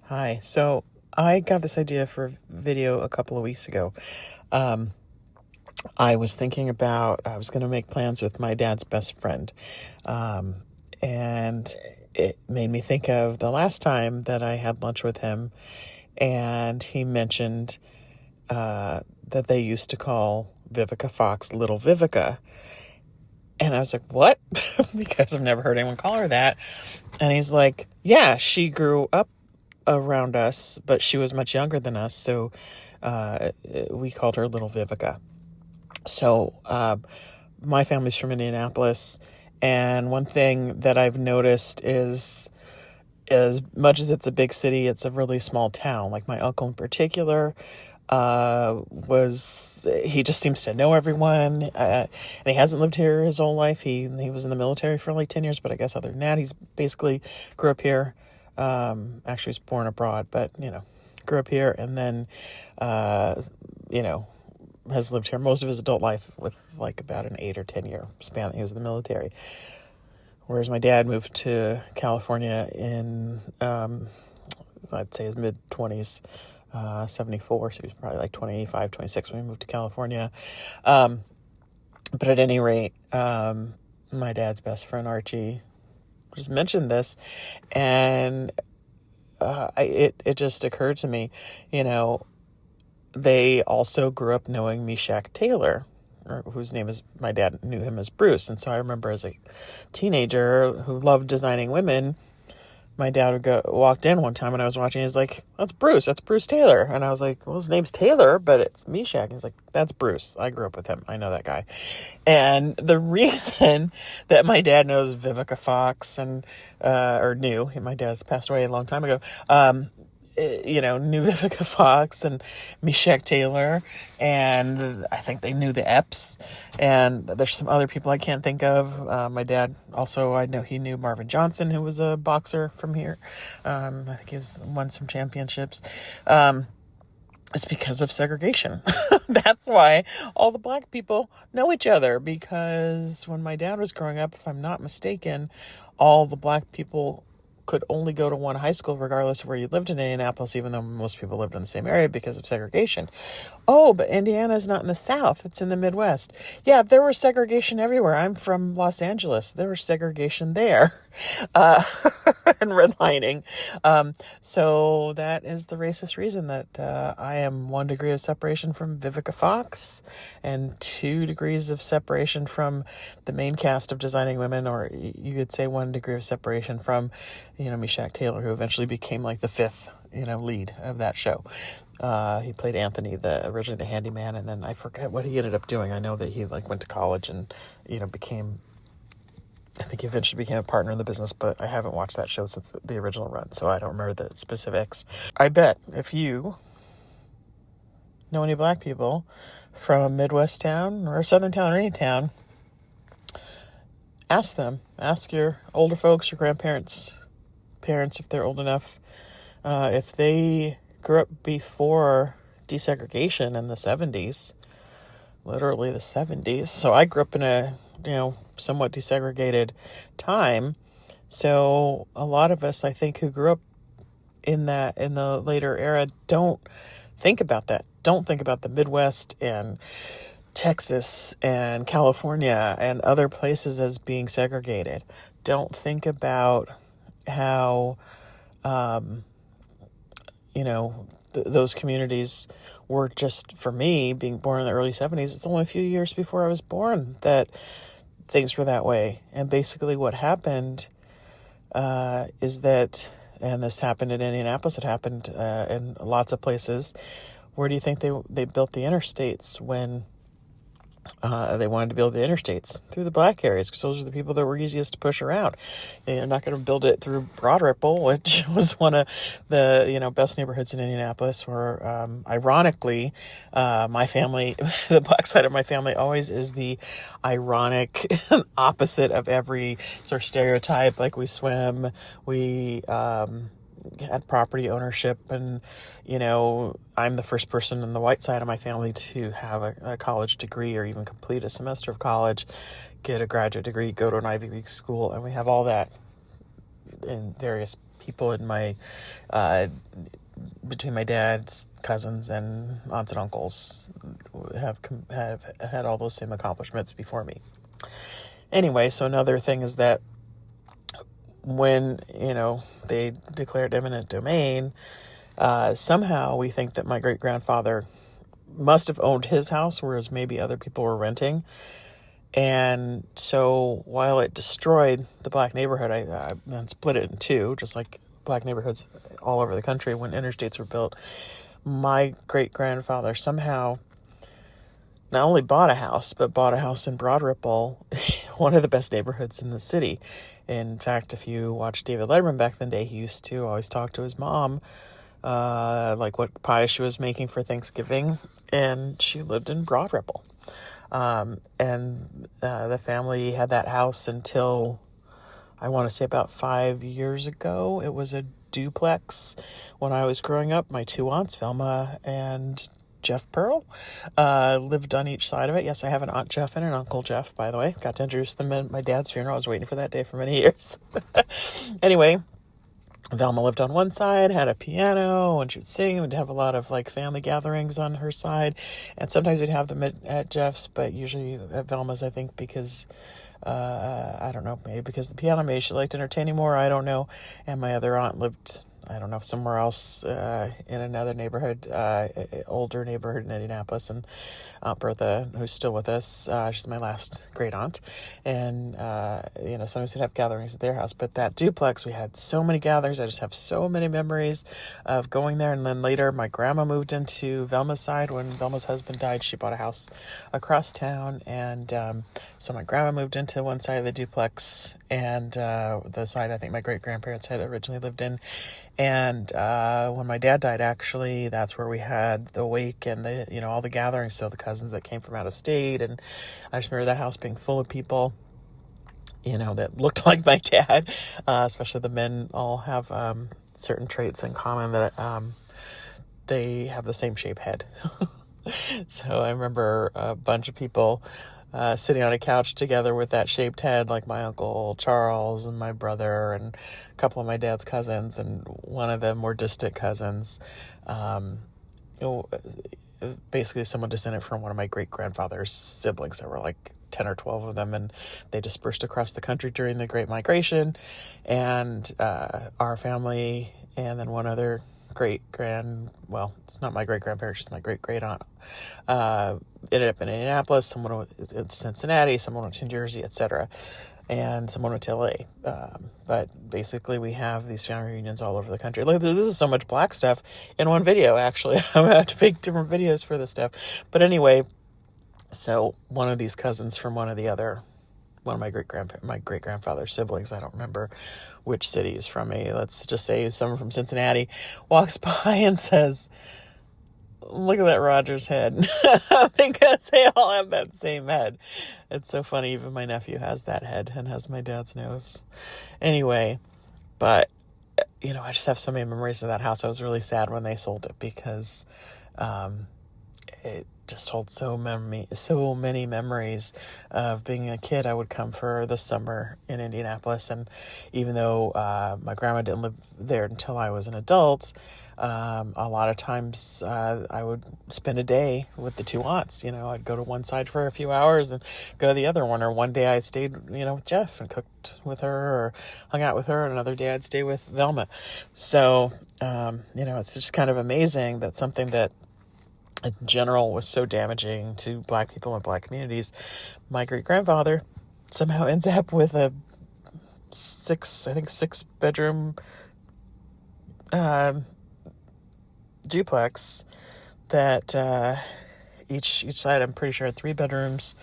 Hi. So I got this idea for a video a couple of weeks ago. Um, I was thinking about, I was going to make plans with my dad's best friend. Um, and it made me think of the last time that I had lunch with him. And he mentioned that they used to call Vivica Fox Little Vivica. And I was like, what? Because I've never heard anyone call her that. And he's like, yeah, she grew up around us, but she was much younger than us, so we called her Little Vivica. So my family's from Indianapolis, and one thing that I've noticed is, as much as it's a big city, it's a really small town. Like my uncle in particular, he just seems to know everyone, and he hasn't lived here his whole life. He was in the military for like 10 years, but I guess other than that, he's basically grew up here. Actually was born abroad, but grew up here, and then has lived here most of his adult life, with like about an 8 or 10 year span that he was in the military. Whereas my dad moved to California in I'd say his mid-20s, 74, so he was probably like 25, 26 when he moved to California. But at any rate, my dad's best friend Archie just mentioned this, and it just occurred to me, they also grew up knowing Meshach Taylor, whose name is, my dad knew him as Bruce. And so I remember as a teenager who loved designing women, my dad would walked in one time when I was watching. He's like, that's Bruce Taylor. And I was like, well, his name's Taylor, but it's Meshach. He's like, that's Bruce. I grew up with him. I know that guy. And the reason that my dad knows Vivica Fox or knew, my dad's passed away a long time ago, knew Vivica Fox and Meshach Taylor, and I think they knew the Epps, and there's some other people I can't think of. My dad also, I know he knew Marvin Johnson, who was a boxer from here. I think he won some championships. It's because of segregation. That's why all the black people know each other, because when my dad was growing up, if I'm not mistaken, all the black people could only go to one high school regardless of where you lived in Indianapolis, even though most people lived in the same area because of segregation. Oh, but Indiana is not in the South. It's in the Midwest. Yeah, there was segregation everywhere. I'm from Los Angeles. There was segregation there. And redlining. So that is the racist reason that I am 1 degree of separation from Vivica Fox and 2 degrees of separation from the main cast of Designing Women, or you could say 1 degree of separation from, Meshach Taylor, who eventually became like the 5th, lead of that show. He played Anthony, originally the handyman, and then I forget what he ended up doing. I know that he went to college and, I think he eventually became a partner in the business, but I haven't watched that show since the original run, so I don't remember the specifics. I bet if you know any black people from a Midwest town or a Southern town or any town, ask them. Ask your older folks, your grandparents, parents, if they're old enough, if they grew up before desegregation in the 70s, literally the 70s. So I grew up in a, somewhat desegregated time. So a lot of us, I think, who grew up in the later era, don't think about that. Don't think about the Midwest and Texas and California and other places as being segregated. Don't think about how, those communities were just, for me, being born in the early 70s, it's only a few years before I was born that things were that way. And basically what happened is that, and this happened in Indianapolis, it happened in lots of places. Where do you think they built the interstates when they wanted to build the interstates? Through the black areas, because those are the people that were easiest to push around. You're not going to build it through Broad Ripple, which was one of the best neighborhoods in Indianapolis, where ironically my family, the black side of my family, always is the ironic opposite of every sort of stereotype. Like, we swim, we had property ownership, and I'm the first person in the white side of my family to have a college degree, or even complete a semester of college, get a graduate degree, go to an Ivy League school, and we have all that in various people in my, between my dad's cousins and aunts and uncles have had all those same accomplishments before me. Anyway, so another thing is that when, they declared eminent domain, somehow we think that my great-grandfather must have owned his house, whereas maybe other people were renting. And so while it destroyed the black neighborhood, I split it in two, just like black neighborhoods all over the country when interstates were built. My great-grandfather somehow not only bought a house, but bought a house in Broad Ripple, one of the best neighborhoods in the city. In fact, if you watch David Letterman back in the day, he used to always talk to his mom, like what pie she was making for Thanksgiving, and she lived in Broad Ripple. The family had that house until, I want to say about 5 years ago. It was a duplex. When I was growing up, my two aunts, Velma and Jeff Pearl, lived on each side of it. Yes, I have an Aunt Jeff and an Uncle Jeff, by the way. Got to introduce them at my dad's funeral. I was waiting for that day for many years. Anyway, Velma lived on one side, had a piano, and she would sing. We'd have a lot of family gatherings on her side, and sometimes we'd have them at Jeff's, but usually at Velma's, I think, because I don't know, maybe because the piano, maybe she liked entertaining more, I don't know. And my other aunt lived, I don't know, somewhere else in another neighborhood, older neighborhood in Indianapolis. And Aunt Bertha, who's still with us, she's my last great aunt. And, sometimes we'd have gatherings at their house. But that duplex, we had so many gatherings. I just have so many memories of going there. And then later, my grandma moved into Velma's side. When Velma's husband died, she bought a house across town. And so my grandma moved into one side of the duplex, and the side I think my great-grandparents had originally lived in. And when my dad died, actually, that's where we had the wake and the, all the gatherings. So the cousins that came from out of state. And I just remember that house being full of people, that looked like my dad, especially the men all have certain traits in common, that they have the same shape head. So I remember a bunch of people sitting on a couch together with that shaped head, like my Uncle Charles and my brother and a couple of my dad's cousins, and one of them more distant cousins. Basically someone descended from one of my great-grandfather's siblings. There were like 10 or 12 of them, and they dispersed across the country during the Great Migration. And our family and then one other it's not my great-grandparents, she's my great-great-aunt, ended up in Indianapolis, someone went in Cincinnati, someone went to New Jersey, etc., and someone went to LA. But basically we have these family reunions all over the country. Look, this is so much black stuff in one video, actually. I'm going to have to make different videos for this stuff. But anyway, so one of these cousins from one of my great-grandfather's siblings, I don't remember which city he's from, let's just say someone from Cincinnati, walks by and says, "Look at that Rogers head," because they all have that same head. It's so funny. Even my nephew has that head and has my dad's nose. Anyway, but, I just have so many memories of that house. I was really sad when they sold it because it just holds so many memories of being a kid. I would come for the summer in Indianapolis, and even though my grandma didn't live there until I was an adult, a lot of times I would spend a day with the two aunts. I'd go to one side for a few hours and go to the other one, or one day I stayed with Jeff and cooked with her or hung out with her, and another day I'd stay with Velma. So it's just kind of amazing that something that in general was so damaging to black people and black communities, my great-grandfather somehow ends up with a six bedroom duplex that each side, I'm pretty sure, had 3 bedrooms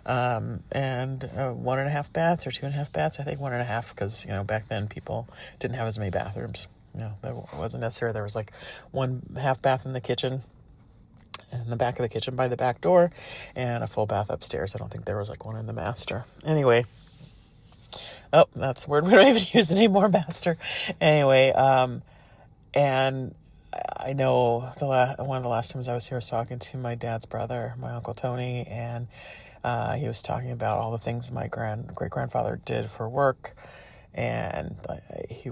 and 1.5 baths or 2.5 baths. I think 1.5, because back then people didn't have as many bathrooms. That wasn't necessary. There was like 1.5 bath in the kitchen, in the back of the kitchen by the back door, and a full bath upstairs. I don't think there was like one in the master. Anyway, that's a word we don't even use anymore, master. Anyway, and I know one of the last times I was here, I was talking to my dad's brother, my Uncle Tony, and he was talking about all the things my great-grandfather did for work. and he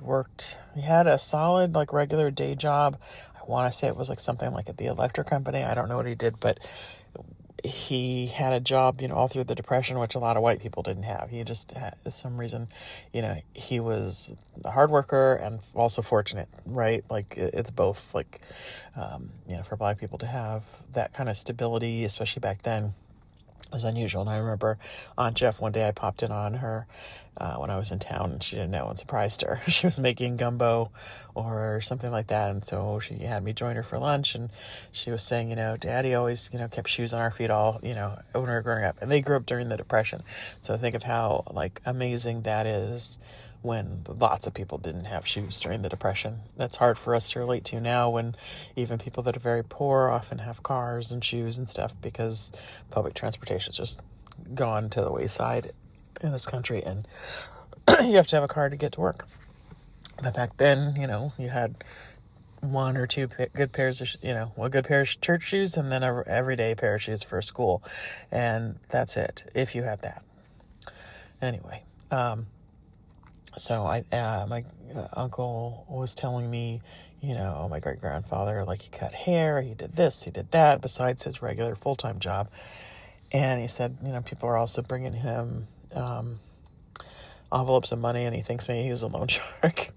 had a solid, like, regular day job. I want to say it was like something like at the electric company. I don't know what he did, but he had a job, all through the Depression, which a lot of white people didn't have. He just had some reason, he was a hard worker and also fortunate, right? Like, it's both, like, for Black people to have that kind of stability, especially back then, was unusual. And I remember Aunt Jeff, one day I popped in on her when I was in town, and she didn't know and surprised her. She was making gumbo or something like that, and so she had me join her for lunch, and she was saying, Daddy always, kept shoes on our feet all, when we were growing up. And they grew up during the Depression. So think of how, like, amazing that is when lots of people didn't have shoes during the Depression. That's hard for us to relate to now, when even people that are very poor often have cars and shoes and stuff, because public transportation is just gone to the wayside in this country, and you have to have a car to get to work. But back then, you had one or two good pairs of, a good pair of church shoes, and then a everyday pair of shoes for school, and that's it, if you had that. Anyway, so my uncle was telling me, my great-grandfather, like, he cut hair, he did this, he did that, besides his regular full-time job. And he said, people are also bringing him envelopes of money, and he thinks maybe he was a loan shark.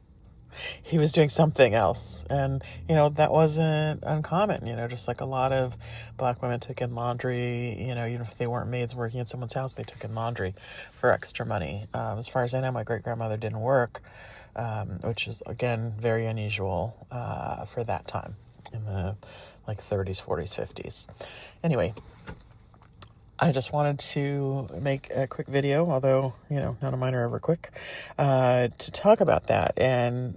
He was doing something else. And, that wasn't uncommon, just like a lot of Black women took in laundry, even if they weren't maids working at someone's house, they took in laundry for extra money. As far as I know, my great-grandmother didn't work, which is, again, very unusual for that time in the, 30s, 40s, 50s. Anyway, I just wanted to make a quick video, although, none of mine are ever quick, to talk about that. And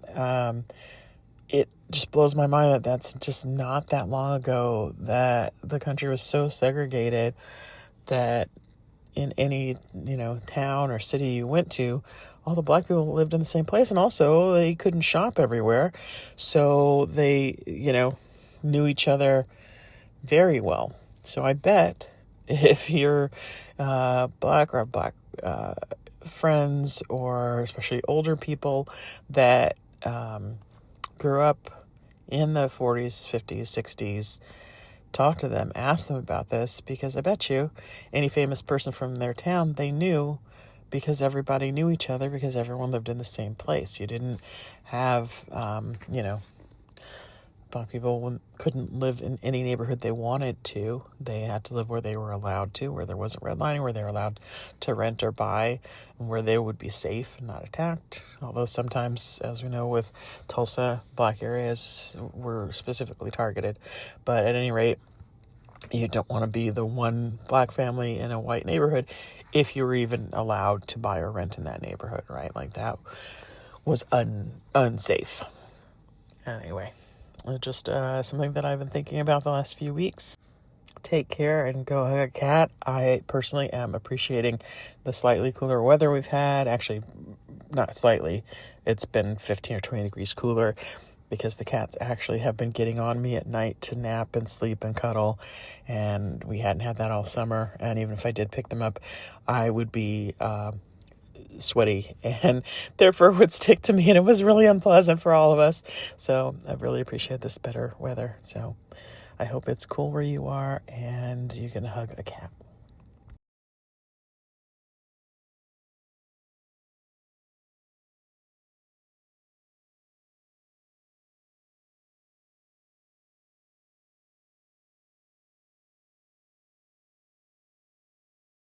it just blows my mind that that's just not that long ago that the country was so segregated that in any, town or city you went to, all the Black people lived in the same place. And also they couldn't shop everywhere. So they, knew each other very well. So I bet if you're Black or have Black friends, or especially older people that grew up in the 40s, 50s, 60s, talk to them, ask them about this, because I bet you any famous person from their town, they knew, because everybody knew each other, because everyone lived in the same place. You didn't have, Black people couldn't live in any neighborhood they wanted to. They had to live where they were allowed to, where there wasn't redlining, where they were allowed to rent or buy, and where they would be safe and not attacked. Although sometimes, as we know with Tulsa, Black areas were specifically targeted. But at any rate, you don't want to be the one Black family in a white neighborhood if you were even allowed to buy or rent in that neighborhood, right? Like, that was unsafe. Anyway. Just something that I've been thinking about the last few weeks. Take care and go hug a cat. I personally am appreciating the slightly cooler weather we've had. Actually, not slightly. It's been 15 or 20 degrees cooler, because the cats actually have been getting on me at night to nap and sleep and cuddle. And we hadn't had that all summer. And even if I did pick them up, I would be sweaty, and therefore would stick to me, and it was really unpleasant for all of us. So I really appreciate this better weather. So I hope it's cool where you are and you can hug a cat.